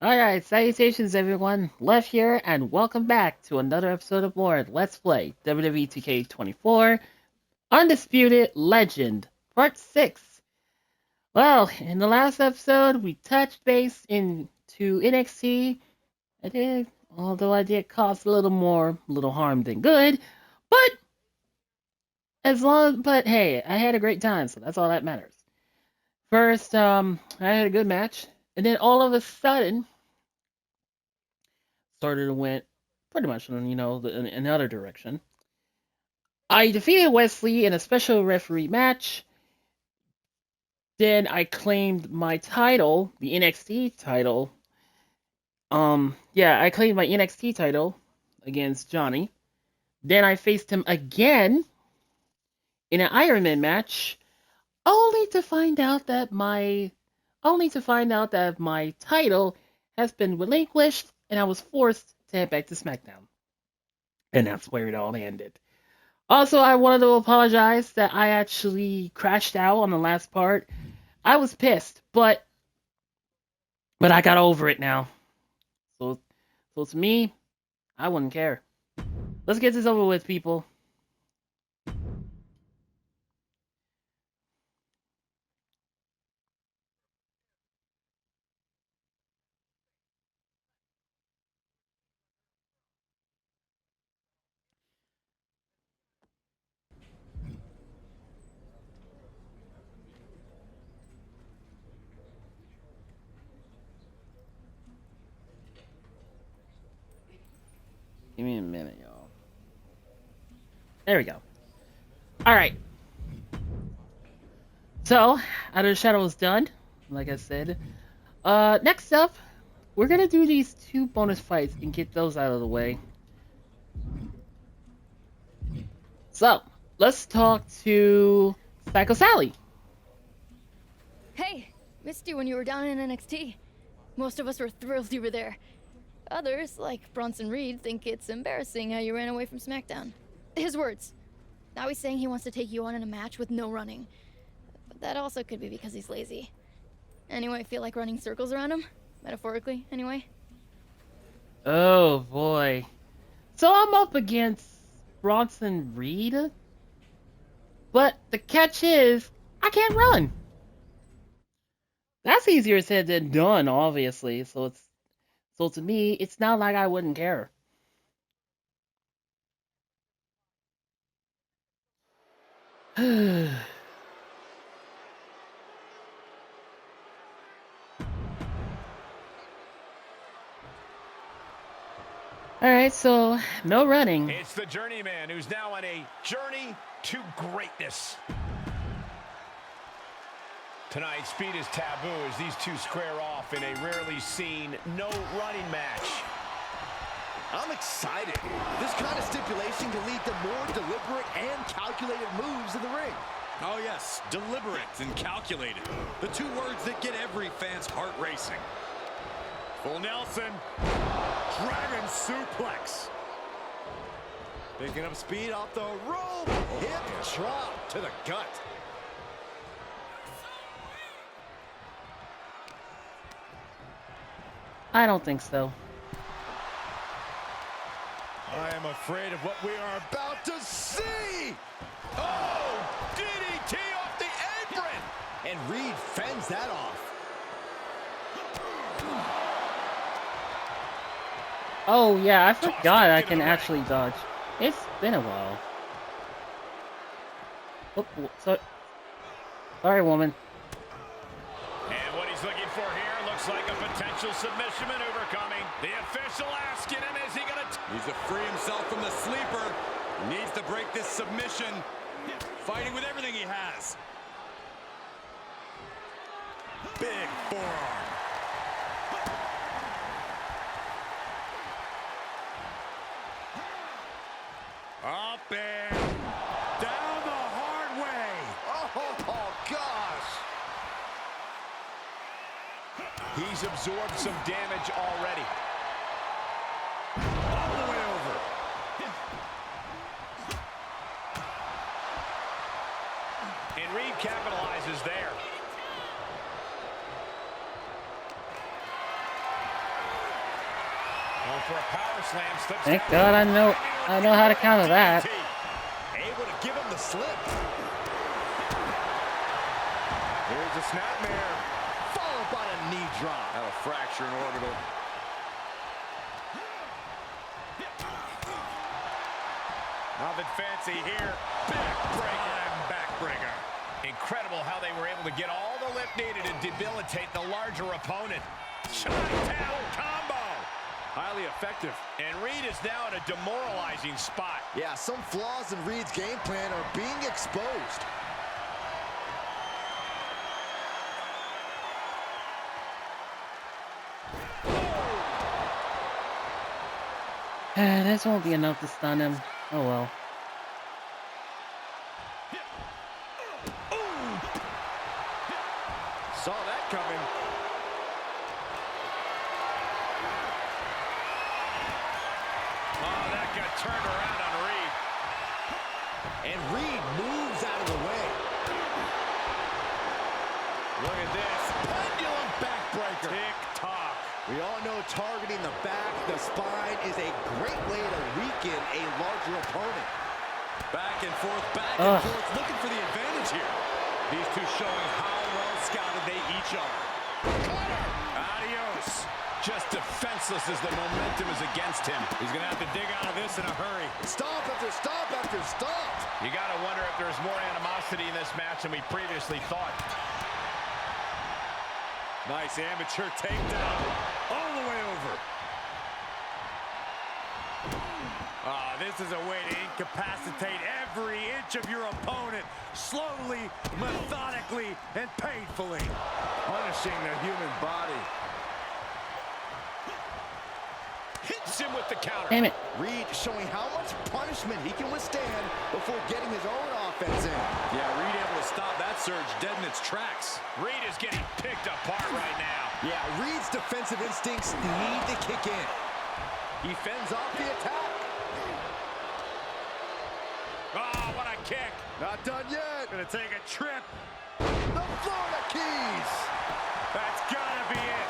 Alright, salutations everyone, Lev here, and welcome back to another episode of more Let's Play WWE 2K24 Undisputed Legend, Part 6. Well, in the last episode, we touched base into NXT. Although I did cause a little harm than good, but but hey, I had a great time, so that's all that matters. First, I had a good match, and then all of a sudden, started to went pretty much in another direction. I defeated Wesley in a special referee match. Then I claimed my title, the NXT title. I claimed my NXT title against Johnny. Then I faced him again in an Iron Man match, only to find out that my title has been relinquished, and I was forced to head back to SmackDown. And that's where it all ended. Also, I wanted to apologize that I actually crashed out on the last part. I was pissed, but I got over it now. So to me, I wouldn't care. Let's get this over with, people. Give me a minute, y'all. There we go. Alright. So, Out of the Shadow is done, like I said. Next up, we're gonna do these two bonus fights and get those out of the way. So, let's talk to Psycho Sally. Hey, missed you when you were down in NXT. Most of us were thrilled you were there. Others, like Bronson Reed, think it's embarrassing how you ran away from SmackDown. His words. Now he's saying he wants to take you on in a match with no running. But that also could be because he's lazy. Anyone feel like running circles around him? Metaphorically, anyway. Oh boy. So I'm up against Bronson Reed? But the catch is, I can't run. That's easier said than done, obviously. So to me, it's not like I wouldn't care. Alright, so no running. It's the journeyman who's now on a journey to greatness. Tonight, speed is taboo as these two square off in a rarely seen no-running match. I'm excited. This kind of stipulation can lead to more deliberate and calculated moves in the ring. Oh yes, deliberate and calculated. The two words that get every fan's heart racing. Full Nelson. Dragon suplex. Picking up speed off the rope. Hip drop to the gut. I don't think so. I am afraid of what we are about to see. Oh, DDT off the apron. And Reed fends that off. Oh yeah, I forgot I can actually dodge. It's been a while. Oh, sorry, woman. And what he's looking for here looks like a potential submission maneuver coming. The official asking him, is he going to... Needs to free himself from the sleeper. Needs to break this submission. Fighting with everything he has. Big forearm. Up and down the hard way. Oh, gosh. He's absorbed some damage already. All the way over. And Reed capitalizes there. for a power slam. Slips Thank down. God I know how to counter that. Able to give him the slip. Here's a snapmare, followed by a knee drop. That'll fracture an orbital. Nothing fancy here. Backbreaker. Incredible how they were able to get all the lift needed to debilitate the larger opponent. Shot down combo. Highly effective. And Reed is now in a demoralizing spot. Yeah, some flaws in Reed's game plan are being exposed. This won't be enough to stun him. Oh well. Saw that coming. Oh, that got turned around on Reed. And Reed moves out of the way. Look at this. Pendulum backbreaker. Tick-tock. We all know targeting the back, the spine is a great way to weaken a larger opponent. Back and forth, looking for the advantage here. These two showing how well scouted they each are. Adios. Just defenseless as the momentum is against him. He's going to have to dig out of this in a hurry. Stomp after stomp after stomp. You got to wonder if there's more animosity in this match than we previously thought. Nice amateur takedown. All the way over. This is a way to incapacitate every inch of your opponent. Slowly, methodically, and painfully. Punishing the human body. Hits him with the counter. Damn it. Reed showing how much punishment he can withstand before getting his own offense in. Yeah, Reed able to stop that surge dead in its tracks. Reed is getting picked apart right now. Yeah, Reed's defensive instincts need to kick in. He fends off the attack. Oh, what a kick. Not done yet. Gonna take a trip. The Florida Keys. That's gotta be it.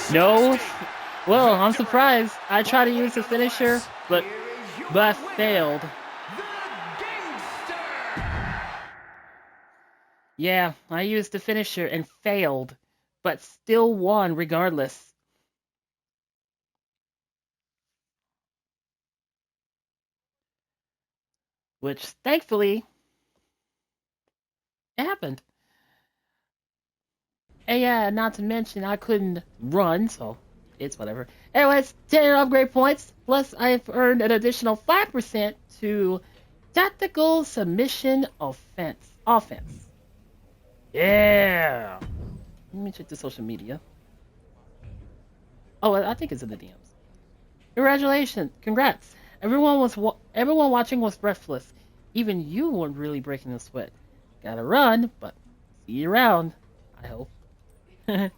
2. No. Well, I'm surprised. I tried to use the finisher, but I failed. Yeah, I used the finisher and failed, but still won regardless. Which, thankfully, it happened. And yeah, not to mention I couldn't run, so it's whatever. Anyways, 10 upgrade points, plus I've earned an additional 5% to tactical submission offense. Yeah! Let me check the social media. Oh, I think it's in the DMs. Congratulations! Congrats! Everyone watching was breathless. Even you weren't really breaking a sweat. Gotta run, but see you around. I hope. I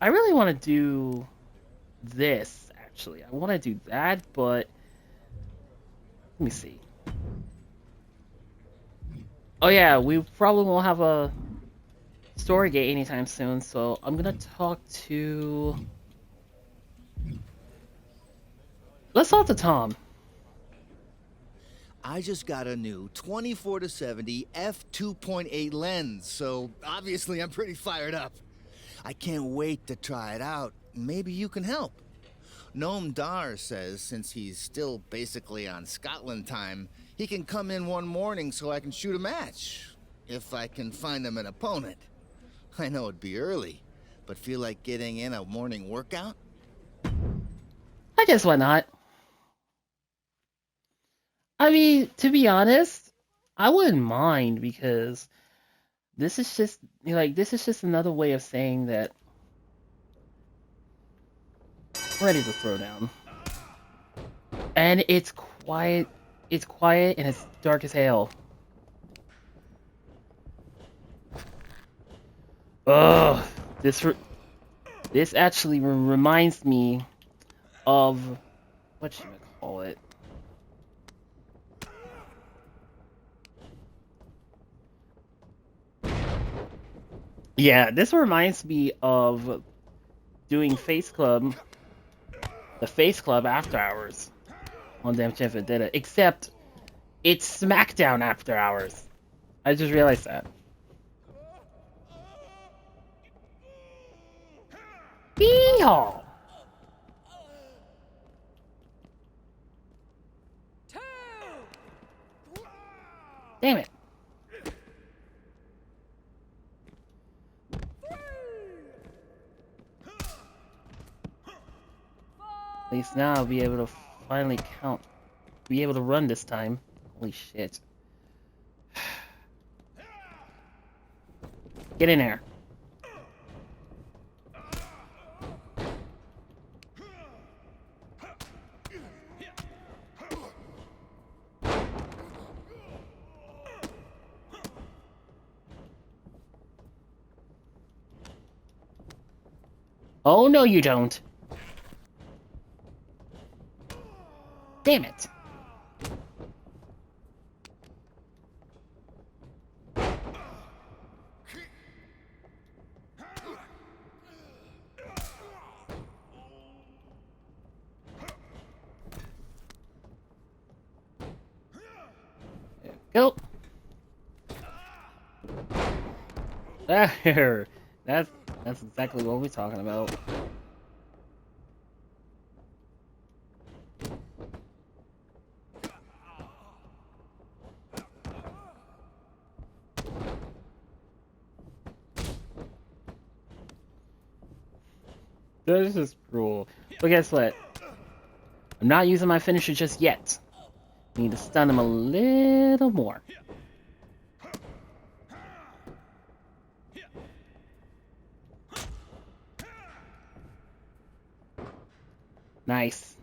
really want to do this, actually. I want to do that, but let me see. Oh yeah, we probably won't have a story gate anytime soon, so I'm gonna talk to... Let's talk to Tom. I just got a new 24-70 f2.8 lens, so obviously I'm pretty fired up. I can't wait to try it out. Maybe you can help. Noam Dar says since he's still basically on Scotland time, he can come in one morning so I can shoot a match. If I can find him an opponent. I know it'd be early, but feel like getting in a morning workout? I guess why not? I mean, to be honest, I wouldn't mind because this is just another way of saying that I'm ready to throw down. And it's quiet and it's dark as hell. Ugh, this actually reminds me of what should I call it? Yeah, this reminds me of doing the Face Club After Hours on Damn Chef and did it, except it's SmackDown After Hours. I just realized that. Yeehaw! Damn it. At least now I'll be able to finally count. Be able to run this time. Holy shit. Get in there. Oh, no you don't. Damn it. Go. There. That's exactly what we're talking about. This is cruel. But guess what? I'm not using my finisher just yet. I need to stun him a little more. Nice.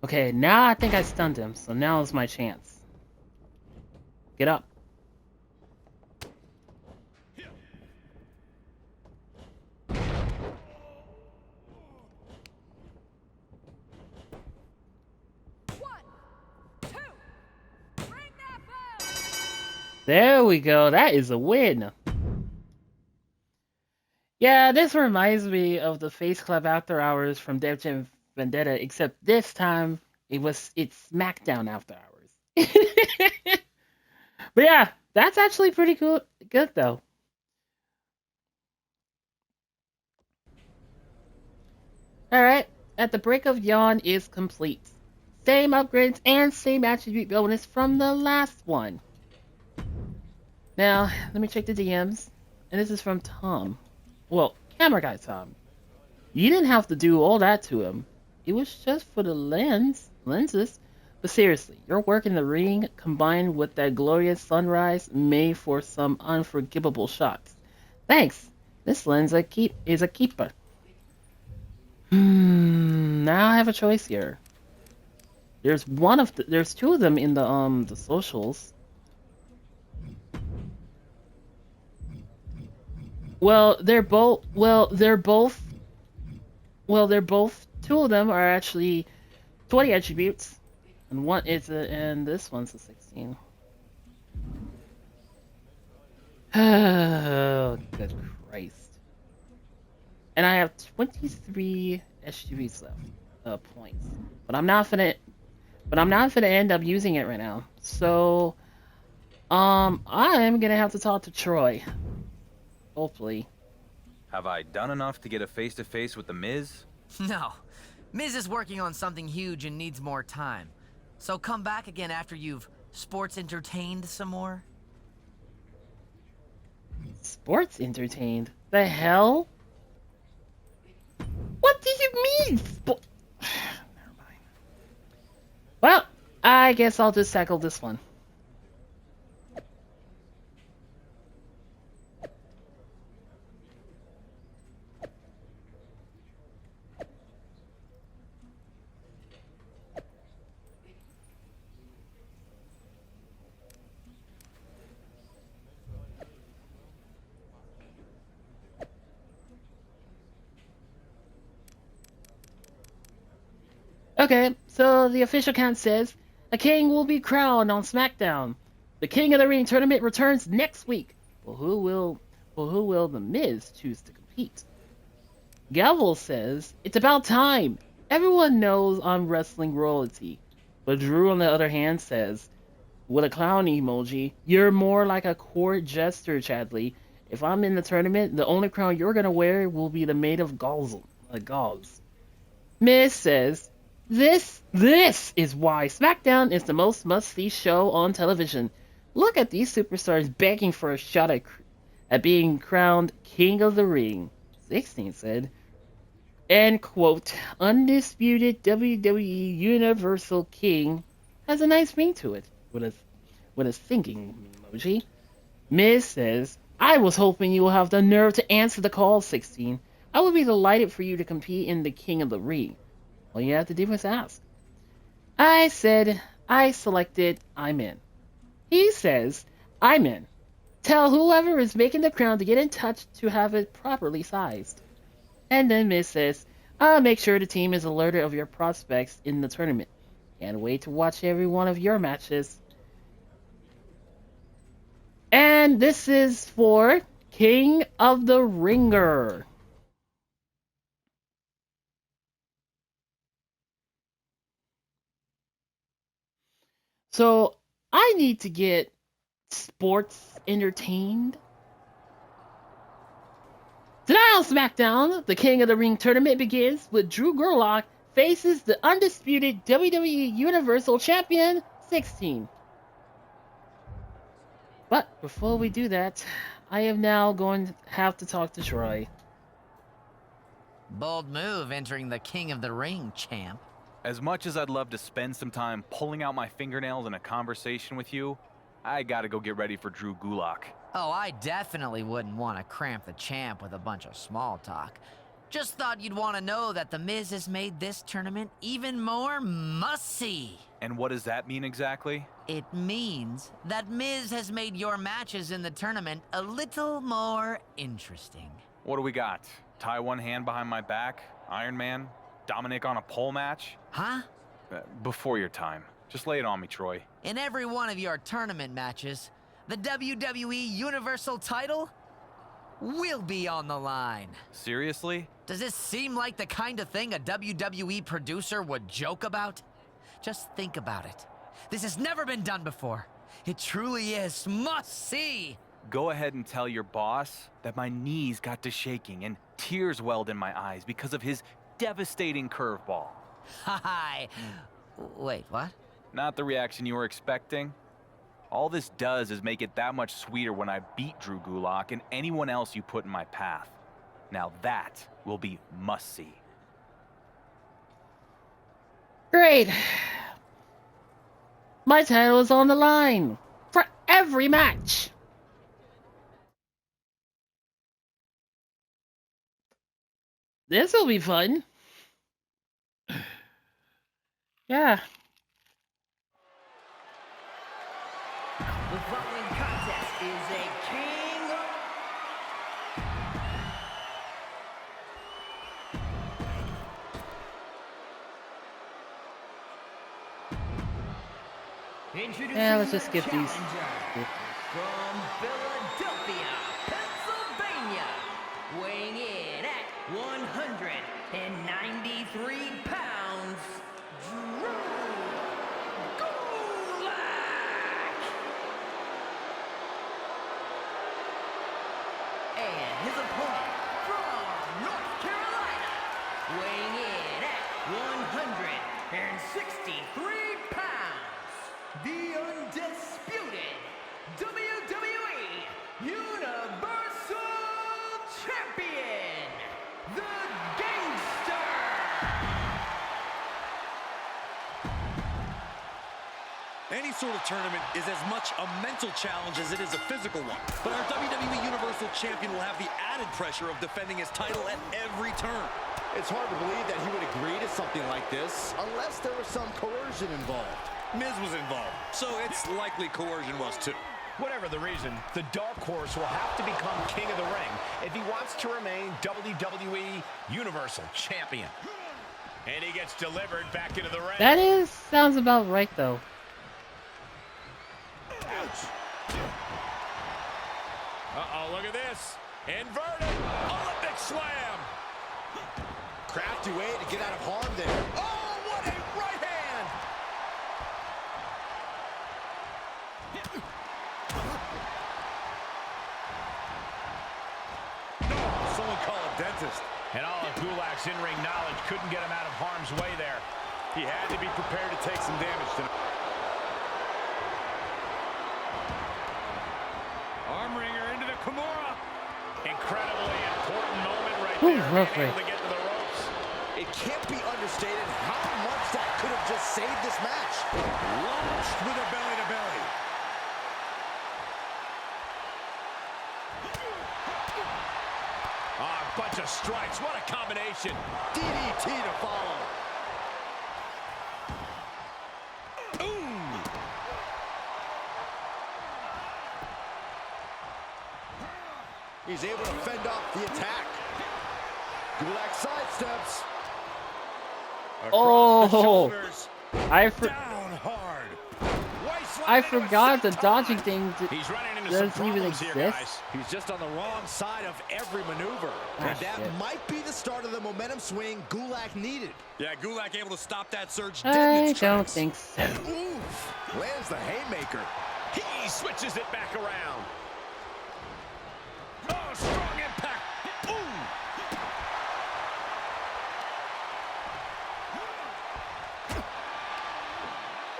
Okay, now I think I stunned him, so now is my chance. Get up. There we go. That is a win. Yeah, this reminds me of the Face Club After Hours from Dev Jam Vendetta, except this time it's SmackDown After Hours. But yeah, that's actually pretty good though. Alright, at the break of yawn is complete. Same upgrades and same attribute bonus from the last one. Now, let me check the DMs. And this is from Tom. Well, camera guy Tom. You didn't have to do all that to him. It was just for the lenses. But seriously, your work in the ring combined with that glorious sunrise made for some unforgivable shots. Thanks. This lens is a keeper. Now I have a choice here. There's two of them in the socials. They're both two of them are actually 20 attributes. And this one's a 16. Oh, good Christ. And I have 23 SUVs left, points. But I'm not gonna end up using it right now. So, I'm gonna have to talk to Troy. Hopefully. Have I done enough to get a face-to-face with the Miz? No. Miz is working on something huge and needs more time. So come back again after you've sports entertained some more. Sports entertained? The hell? What do you mean? Never mind. Well, I guess I'll just tackle this one. Okay, so the official count says a king will be crowned on SmackDown. The King of the Ring tournament returns next week. Well, who will the Miz choose to compete? Gavel says it's about time. Everyone knows I'm wrestling royalty. But Drew, on the other hand, says, with a clown emoji, you're more like a court jester, Chadley. If I'm in the tournament, the only crown you're gonna wear will be the Maid of Gauze. Miz says, this is why SmackDown is the most must-see show on television. Look at these superstars begging for a shot at being crowned King of the Ring. 16 said, and quote, undisputed WWE Universal King has a nice ring to it, with a thinking emoji. Miz says, I was hoping you will have the nerve to answer the call, 16. I would be delighted for you to compete in the King of the Ring. All you have to do is ask. I said, I selected, I'm in. He says, I'm in. Tell whoever is making the crown to get in touch to have it properly sized. And then Miz says, I'll make sure the team is alerted of your prospects in the tournament. Can't wait to watch every one of your matches. And this is for King of the Ringer. So, I need to get sports entertained. Tonight on SmackDown, the King of the Ring tournament begins with Drew Gulak faces the undisputed WWE Universal Champion 16. But before we do that, I am now going to have to talk to Troy. Bold move entering the King of the Ring, champ. As much as I'd love to spend some time pulling out my fingernails in a conversation with you, I gotta go get ready for Drew Gulak. Oh, I definitely wouldn't want to cramp the champ with a bunch of small talk. Just thought you'd want to know that The Miz has made this tournament even more must-see. And what does that mean exactly? It means that Miz has made your matches in the tournament a little more interesting. What do we got? Tie one hand behind my back? Iron Man? Dominic on a pole match? Huh? Before your time. Just lay it on me, Troy. In every one of your tournament matches, the WWE Universal title will be on the line. Seriously? Does this seem like the kind of thing a WWE producer would joke about? Just think about it. This has never been done before. It truly is must-see. Go ahead and tell your boss that my knees got to shaking and tears welled in my eyes because of his devastating curveball. Hi. Wait, what? Not the reaction you were expecting. All this does is make it that much sweeter when I beat Drew Gulak and anyone else you put in my path. Now that will be must-see. Great. My title is on the line for every match. This will be fun. Yeah. The following contest is a king. Yeah, let's just skip these. From Philadelphia, Pennsylvania, weighing in at 193 pounds, Drew Gulak. And his opponent from North Carolina, weighing in at 163 pounds, the undisputed WWE Universal Champion, the Gangster. Any sort of tournament is as much a mental challenge as it is a physical one. But our WWE Universal Champion will have the added pressure of defending his title at every turn. It's hard to believe that he would agree to something like this unless there was some coercion involved. Miz was involved, so it's likely coercion was too. Whatever the reason, the dark horse will have to become King of the Ring if he wants to remain WWE Universal Champion. And he gets delivered back into the ring. That sounds about right though. Ouch. Uh-oh, look at this. Inverted Olympic slam. Crafty way to get out of harm there. Oh, what a right hand. No, someone call a dentist. And all of Gulak's in-ring knowledge couldn't get him out of harm's way there. He had to be prepared to take some damage tonight. Arm wringer into the Kimura. Incredibly important moment right Ooh, there. rough Being able right. to get to the ropes. It can't be understated how much that could have just saved this match. Launched with a belly-to-belly. A bunch of strikes. What a combination. DDT to follow. He's able to fend off the attack. Gulak sidesteps. Across the Oh, shoulders. Down hard. I forgot the dodging thing He's running into some doesn't even problems here, exist. guys. He's just on the wrong side of every maneuver. Ah, And that shit. might be the start of the momentum swing Gulak needed. Yeah, Gulak able to stop that surge dead in I its don't tracks. think so. Oof. Lands the haymaker. He switches it back around. Oh, strong impact. Boom.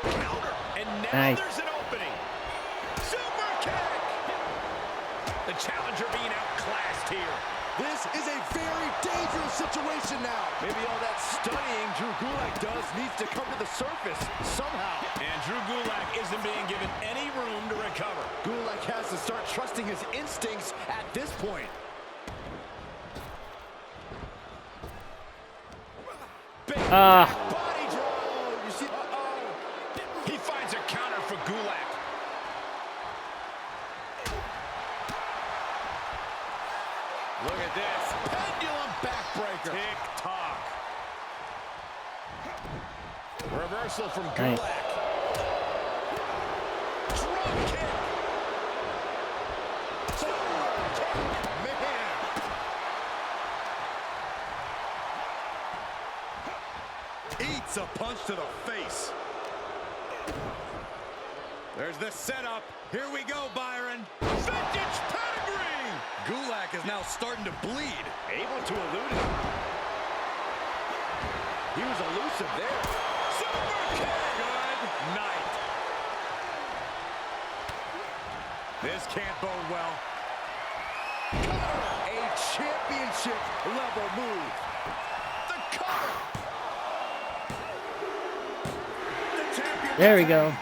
Counter. And now Nice. there's an opening. Super kick. The challenger being outclassed here. This is a very dangerous situation now. Maybe all that studying Drew Gulak does needs to come to the surface somehow. And Drew Gulak isn't being given any room to recover. Gulak has to start trusting his instincts at this point. Big Ah. body draw. You see? He finds a counter for Gulak. Look at this. Pendulum backbreaker. Tick-tock. Reversal from Nice. Gulak. Drop kick. Man. Eats a punch to the face. There's the setup. Here we go, Byron. Vintage pedigree. Gulak is now starting to bleed. Able to elude it. He was elusive there. Super kick. Good night. This can't bode well. A championship level move. The cover. The champion. There we go.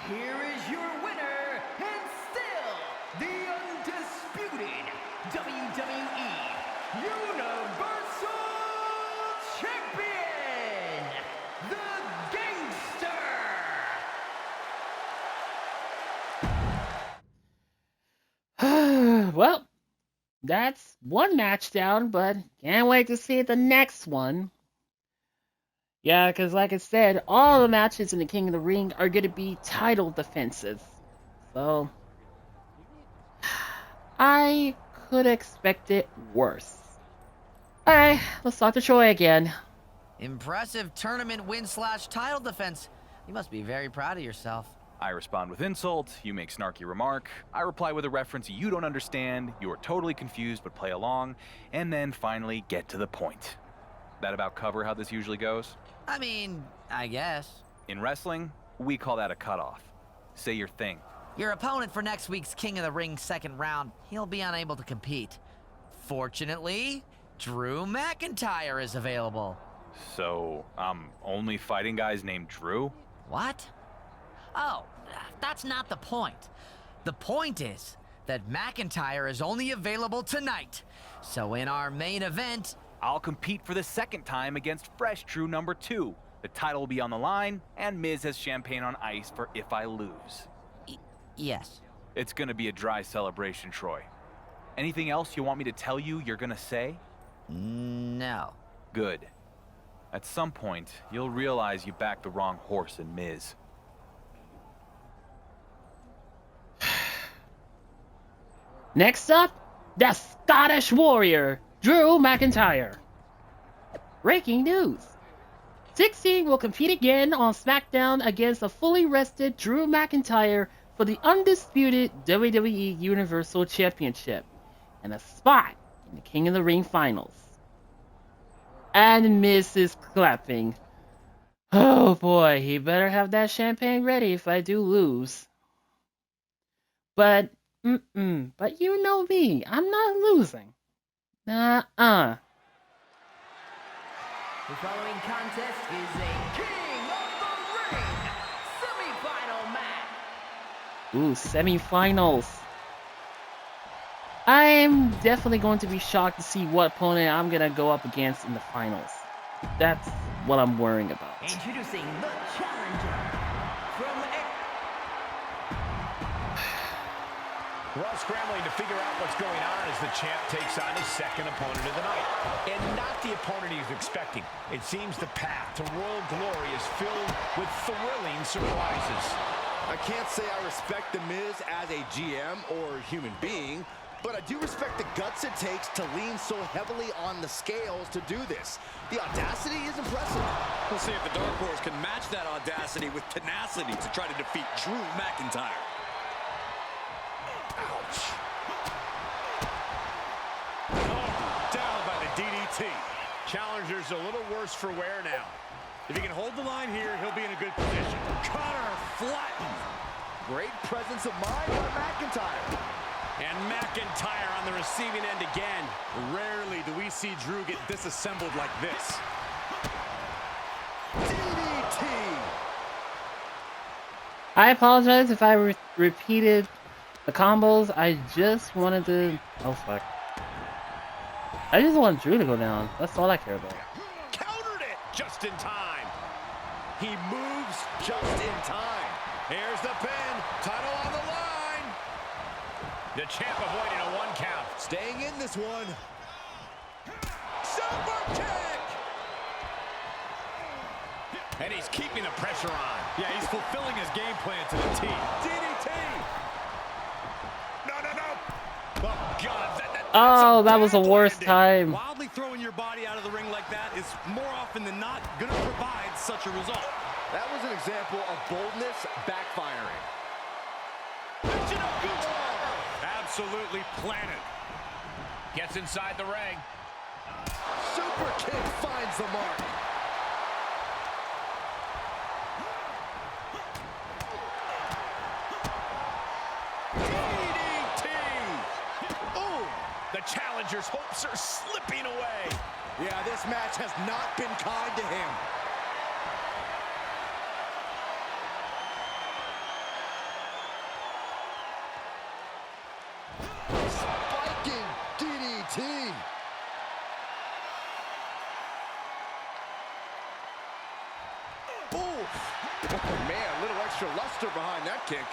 Here is your winner, and still the undisputed WWE Universal Champion, the Gangster. Well, that's one match down, but can't wait to see the next one. Yeah, because like I said, all the matches in the King of the Ring are going to be title defenses. So, I could expect it worse. Alright, let's talk to Troy again. Impressive tournament win/title defense. You must be very proud of yourself. I respond with insult, you make snarky remark, I reply with a reference you don't understand, you are totally confused but play along, and then finally get to the point. That about cover how this usually goes? I mean, I guess. In wrestling, we call that a cutoff. Say your thing. Your opponent for next week's King of the Ring second round, he'll be unable to compete. Fortunately, Drew McIntyre is available. So, I'm only fighting guys named Drew? What? Oh, that's not the point. The point is that McIntyre is only available tonight. So in our main event, I'll compete for the second time against Fresh Drew number 2. The title will be on the line, and Miz has champagne on ice for if I lose. yes. It's gonna be a dry celebration, Troy. Anything else you want me to tell you you're gonna say? No. Good. At some point, you'll realize you backed the wrong horse in Miz. Next up, the Scottish Warrior, Drew McIntyre. Breaking news. 16 will compete again on SmackDown against a fully rested Drew McIntyre for the undisputed WWE Universal Championship and a spot in the King of the Ring finals. And Miz is clapping. Oh boy, he better have that champagne ready if I do lose. But you know me, I'm not losing. Nuh-uh. The following contest is a King of the Ring semi-final match. Ooh, semi-finals. I'm definitely going to be shocked to see what opponent I'm gonna go up against in the finals. That's what I'm worrying about. Introducing the challenger from Well, scrambling to figure out what's going on as the champ takes on his second opponent of the night. And not the opponent he was expecting. It seems the path to royal glory is filled with thrilling surprises. I can't say I respect The Miz as a GM or human being, but I do respect the guts it takes to lean so heavily on the scales to do this. The audacity is impressive. We'll see if the Dark Horse can match that audacity with tenacity to try to defeat Drew McIntyre. Ouch. Oh, down by the DDT. Challenger's a little worse for wear now. If he can hold the line here, he'll be in a good position. Cutter flattened. Great presence of mind by McIntyre. And McIntyre on the receiving end again. Rarely do we see Drew get disassembled like this. DDT. I apologize if I repeated the combos. I just wanted to... Oh, fuck. I just want Drew to go down. That's all I care about. Countered it just in time. He moves just in time. Here's the pin. Title on the line. The champ avoiding a 1 count. Staying in this one. Super kick. And he's keeping the pressure on. Yeah, he's fulfilling his game plan to the T. DDT. No. Oh, God. Oh, that was the worst time. Wildly throwing your body out of the ring like that is more often than not going to provide such a result. That was an example of boldness backfiring. Absolutely planted. Gets inside the ring. Super kick finds the mark. DDT. Ooh. The challenger's hopes are slipping away. Yeah, this match has not been kind to him. Spiking DDT. Oh, man, a little extra luster behind that kick.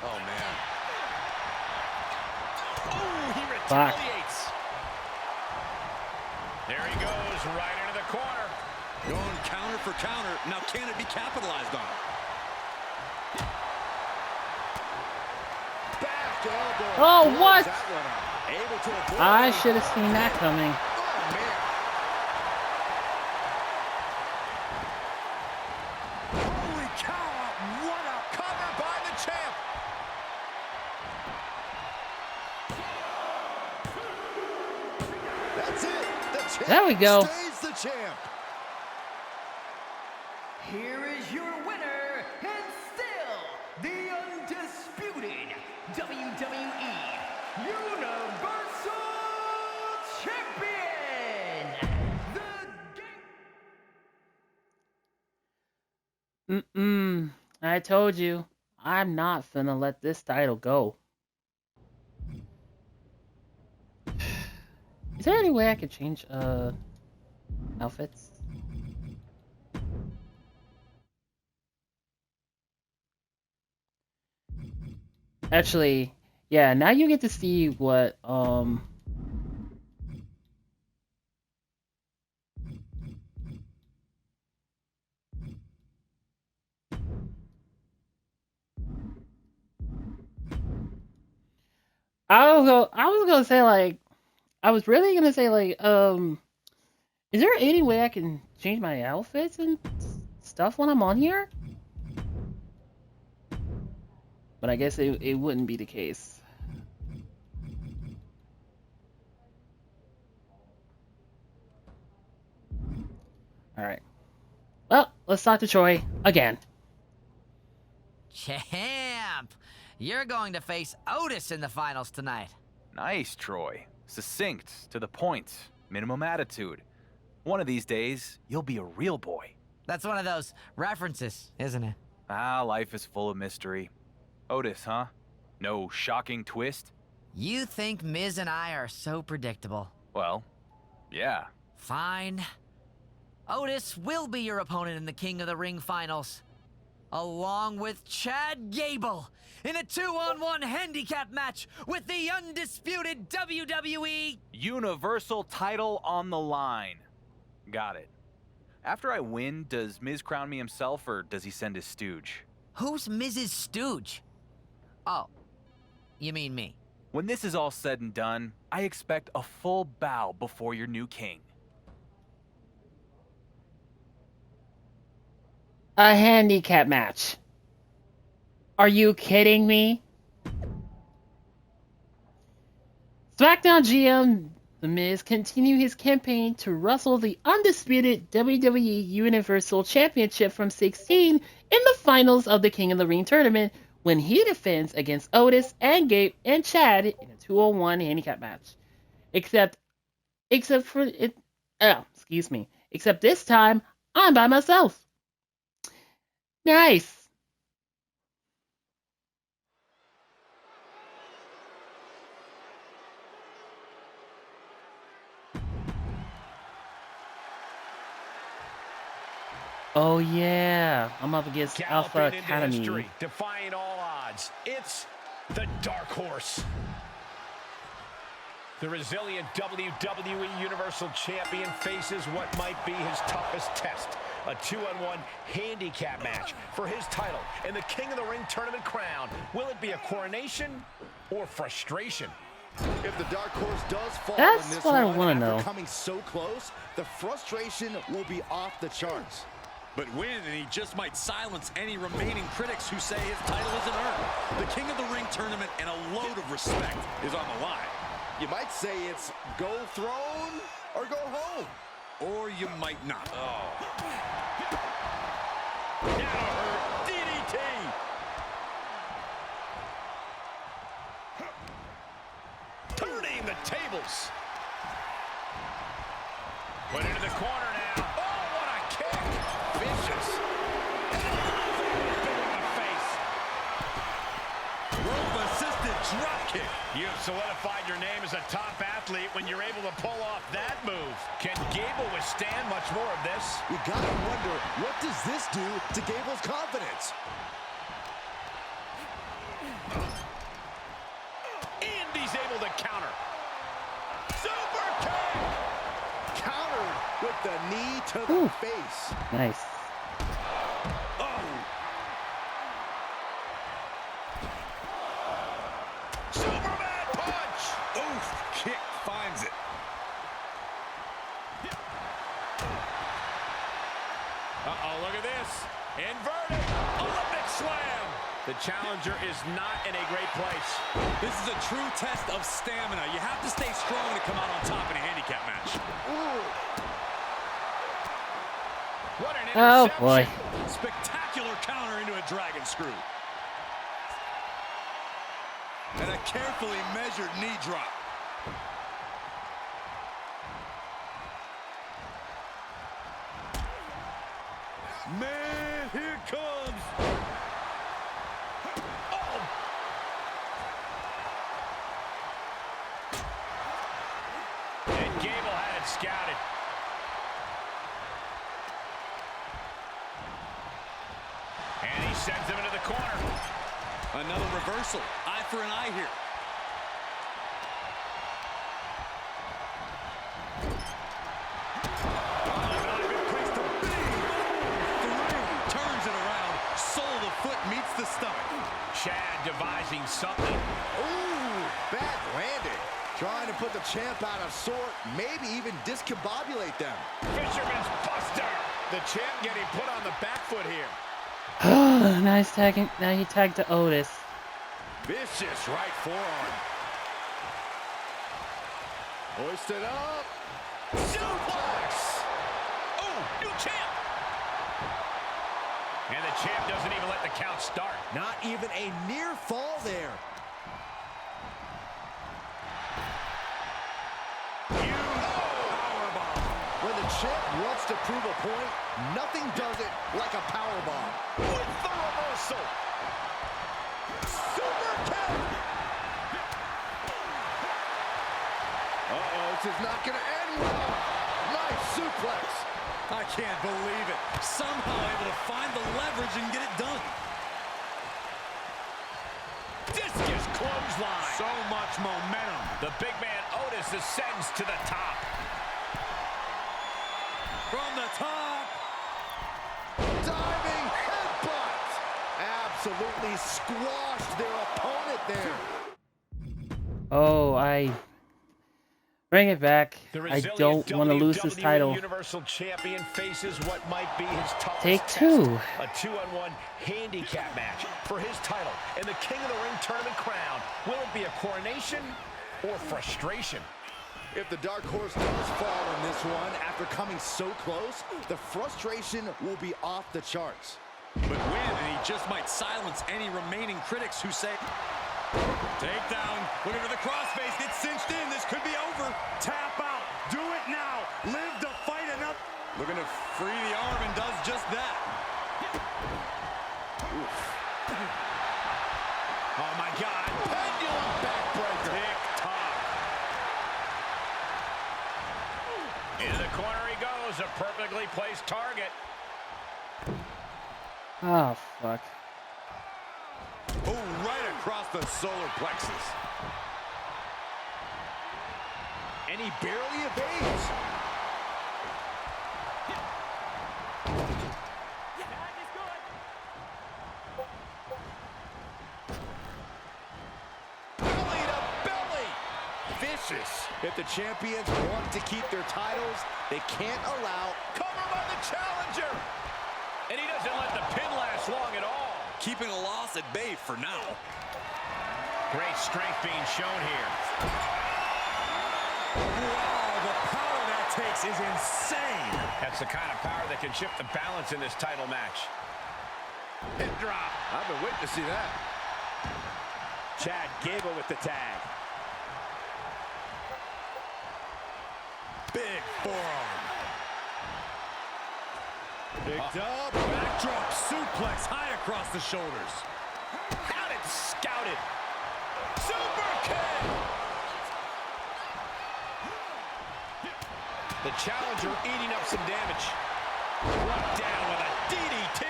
Oh, man. Oh, he retaliates. There he goes, right into the corner. Going counter for counter. Now, can it be capitalized on? Back elbow. Oh, what? That one out. Able to avoid. I should have seen that coming. Oh, man. Holy cow, what a cover by the champ. That's it. The champ There we go. stays the champ. Here is your winner, and still the undisputed WWE Universal Champion, the game. I told you, I'm not finna let this title go. Is there any way I could change, outfits? Actually, yeah, now you get to see what, I was gonna say like, I was really gonna say like, is there any way I can change my outfits and stuff when I'm on here? But I guess it wouldn't be the case. Alright. Well, let's talk to Troy again. Champ! You're going to face Otis in the finals tonight. Nice, Troy. Succinct, to the point, minimum attitude. One of these days, you'll be a real boy. That's one of those references, isn't it? Ah, life is full of mystery. Otis, huh? No shocking twist? You think Miz and I are so predictable. Well, yeah. Fine. Otis will be your opponent in the King of the Ring finals, along with Chad Gable in a 2-on-1 handicap match with the undisputed WWE Universal title on the line. Got it. After I win, does Miz crown me himself or does he send his stooge? Who's Mrs. Stooge? Oh, you mean me? When this is all said and done, I expect a full bow before your new king. A handicap match. Are you kidding me? SmackDown GM The Miz continue his campaign to wrestle the undisputed WWE Universal Championship from 16 in the finals of the King of the Ring tournament when he defends against Otis and Gabe and Chad in a 2-on-1 handicap match. Except this time I'm by myself. Nice. Oh yeah, I'm up against Alpha Academy. History, defying all odds. It's the Dark Horse. The resilient WWE Universal Champion faces what might be his toughest test. A 2-on-1 handicap match for his title and the King of the Ring tournament crown. Will it be a coronation or frustration? If the Dark Horse does fall That's in this what I one wanna after know. coming so close, the frustration will be off the charts. But win, and he just might silence any remaining critics who say his title isn't earned. The King of the Ring tournament and a load of respect is on the line. You might say it's go throne or go home. Or you might not. Now DDT. Turning the tables. Put into the corner now. Oh, what a kick. Vicious. In the face. Rope-assisted drop kick. You've solidified your name as a top athlete when you're able to pull off that move. Can Gable withstand much more of this? You gotta wonder, what does this do to Gable's confidence? And he's able to counter. Super kick! Countered with the knee to the face. Nice. Superman punch! Oof, kick finds it. Uh-oh, look at this. Inverted Olympic slam. The challenger is not in a great place. This is a true test of stamina. You have to stay strong to come out on top in a handicap match. What an Oh interception. boy. Spectacular counter into a dragon screw. And a carefully measured knee drop. Man, here it comes. Oh. And Gable had it scouted. And he sends him into the corner. Another reversal. Eye for an eye here. Turns it around. Sole of the foot meets the stomach. Chad devising something. Ooh. Bad landing. Trying to put the champ out of sort, maybe even discombobulate them. Fisherman's Buster. The champ getting put on the back foot here. Nice tagging. Now he tagged to Otis. Vicious right forearm. Hoisted up. Suplex. Oh, new champ. And the champ doesn't even let the count start. Not even a near fall there. When the champ wants to prove a point, nothing does it like a powerbomb. With the reversal. Super kick. Uh-oh, this is not going to end well. Nice suplex. I can't believe it. Somehow able to find the leverage and get it done. Discus clothesline. So much momentum. The big man Otis ascends to the top. From the top. Diving headbutt. Absolutely squashed their opponent there. Oh, I bring it back. I don't want to lose this title. Universal Champion faces what might be his toughest Take test. two. A 2-on-1 handicap match for his title and the King of the Ring tournament crown. Will it be a coronation or frustration? If the dark horse does fall in this one after coming so close, the frustration will be off the charts. But win, and he just might silence any remaining critics who say, takedown, looking for the crossface, gets cinched in, this could be over. Tap out, do it now, live to fight enough. Looking to free the arm and does just that. Oof. Oh my God, pendulum backbreaker. Tick-tock. Into the corner he goes, a perfectly placed target. Oh, fuck. Oh, right across the solar plexus. And he barely evades. Belly to belly. Vicious. If the champions want to keep their titles, they can't allow Cover by the challenger. And he doesn't let the pin last long at all. Keeping a loss at bay for now. Great strength being shown here. Wow, the power that takes is insane. That's the kind of power that can shift the balance in this title match. Hip drop. I've been waiting to see that. Chad Gable with the tag. Big forearm. Picked up. Backdrop suplex high across the shoulders. Had it scouted. Super kick. The challenger eating up some damage. Brought down with a DDT.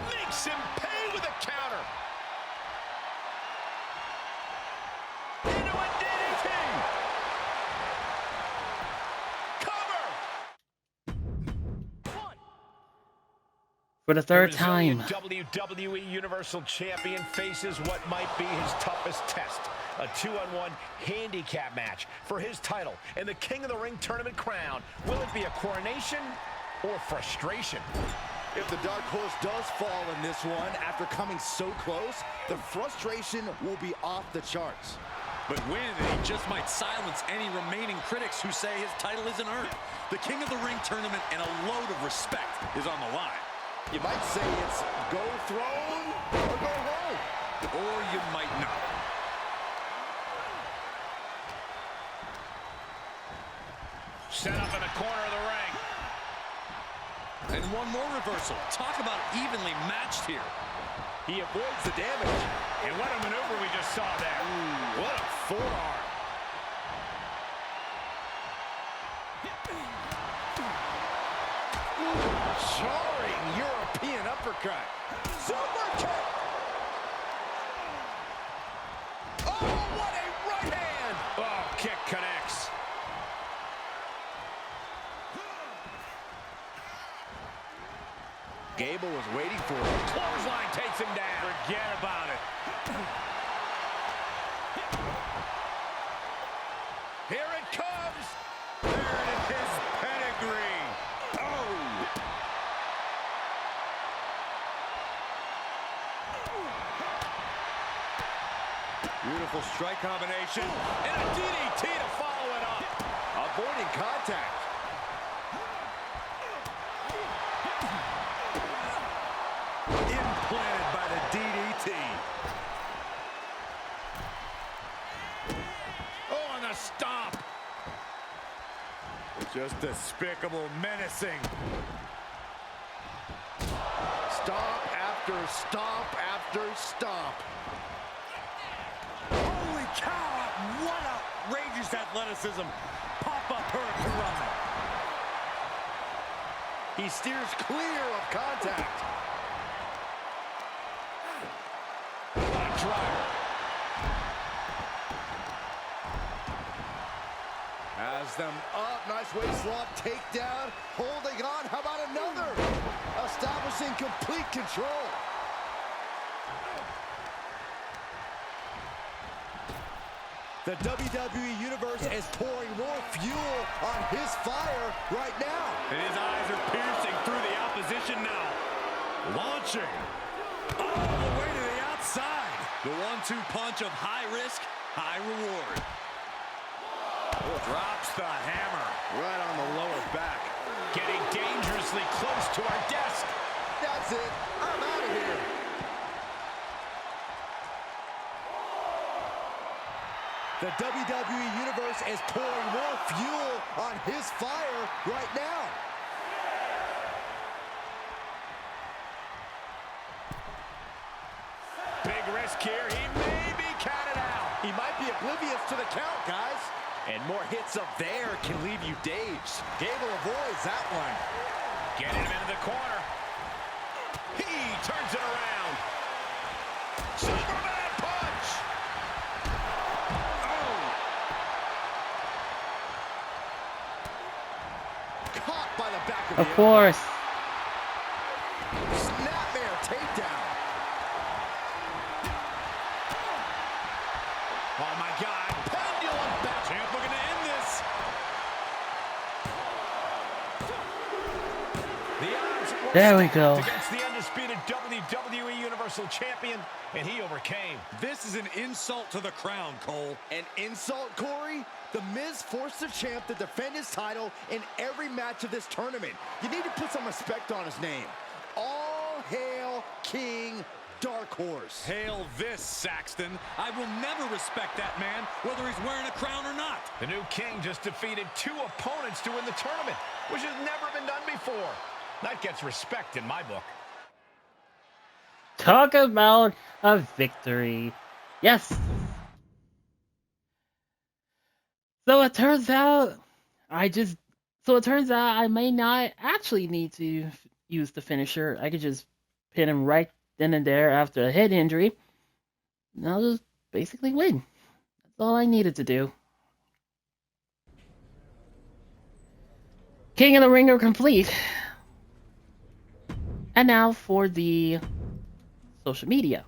Makes him pay with a counter. Into a DDT. Cover. For the third time. The WWE Universal Champion faces what might be his toughest test. A 2-on-1 handicap match for his title and the King of the Ring tournament crown. Will it be a coronation or frustration? If the dark horse does fall in this one after coming so close, the frustration will be off the charts. But win, and he just might silence any remaining critics who say his title isn't earned. The King of the Ring tournament and a load of respect is on the line. You might say it's go throne or go home. Or you might not. Set up in the corner of the ring. And one more reversal. Talk about evenly matched here. He avoids the damage. And what a maneuver we just saw there. Ooh, what a forearm. Jarring European uppercut. Super kick. Oh, what a right hand. Oh, kick connects. Gable was waiting for it. Clothesline takes him down. Forget about it. Here it comes. There it is, his pedigree. Oh! Beautiful strike combination. And a DDT to follow it up. Avoiding contact. Implanted by the DDT. Oh, and a stomp. Just despicable, menacing. Stomp after stomp after stomp. Holy cow! What outrageous athleticism. Pop-up hurricane. He steers clear of contact. Driver. Has them up. Nice waist lock takedown. Holding on. How about another? Establishing complete control. The WWE Universe is pouring more fuel on his fire right now. And his eyes are piercing through the opposition now. Launching. All the way to the outside. The 1-2 punch of high risk, high reward. Drops the hammer. Right on the lower back. Getting dangerously close to our desk. That's it. I'm out of here. The WWE Universe is pouring more fuel on his fire right now. Big risk here. He may be counted out. He might be oblivious to the count, guys. And more hits up there can leave you dazed. Gable avoids that one. Getting him into the corner. He turns it around. Superman punch. Caught by the back of Of the course. Snapmare takedown. Oh my God. Pendulum back. Champ looking to end this. The odds were There we stacked go. against the undisputed WWE Universal Champion, and he overcame. This is an insult to the crown, Cole. An insult, Corey? The Miz forced the champ to defend his title in every match of this tournament. You need to put some respect on his name. All hail King Dark Horse. Hail this, Saxton. I will never respect that man, whether he's wearing a crown or not. The new king just defeated 2 opponents to win the tournament, which has never been done before. That gets respect in my book. Talk about a victory. Yes. So it turns out I may not actually need to use the finisher. I could just pin him right then and there after a head injury. And I'll just basically win. That's all I needed to do. King of the Ring are complete. And now for the social media.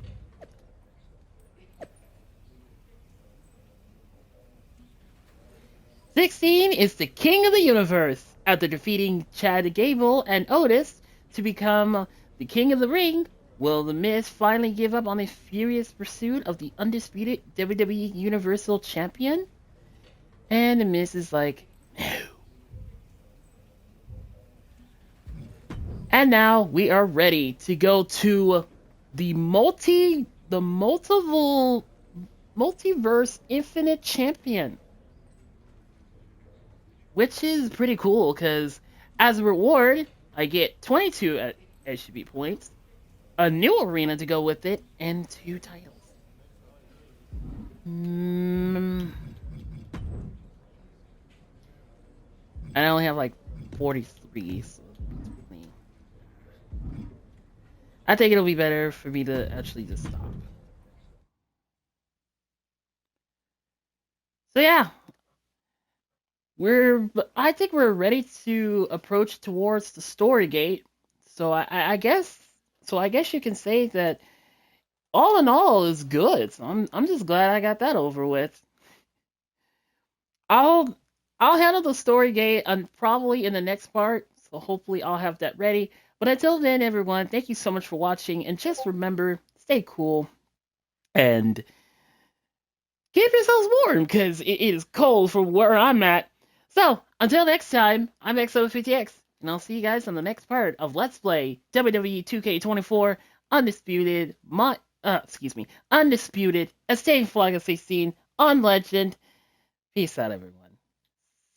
"16 is the King of the Universe. After defeating Chad Gable and Otis to become the King of the Ring, will The Miz finally give up on a furious pursuit of the undisputed WWE Universal Champion?" And The Miz is like, no. And now we are ready to go to the multiverse infinite champion, which is pretty cool because as a reward, I get 22 HB points, a new arena to go with it, and 2 titles. I only have like 43, so I think it'll be better for me to actually just stop. So yeah, I think we're ready to approach towards the story gate. So I guess you can say that all in all, is good. So I'm just glad I got that over with. I'll I'll handle the story gate probably in the next part, so hopefully I'll have that ready. But until then, everyone, thank you so much for watching, and just remember, stay cool and keep yourselves warm because it is cold from where I'm at. So until next time, I'm XLev450X, and I'll see you guys on the next part of Let's Play WWE 2K24 Undisputed Undisputed Estate Flag of 16 on Legend. Peace out, everyone.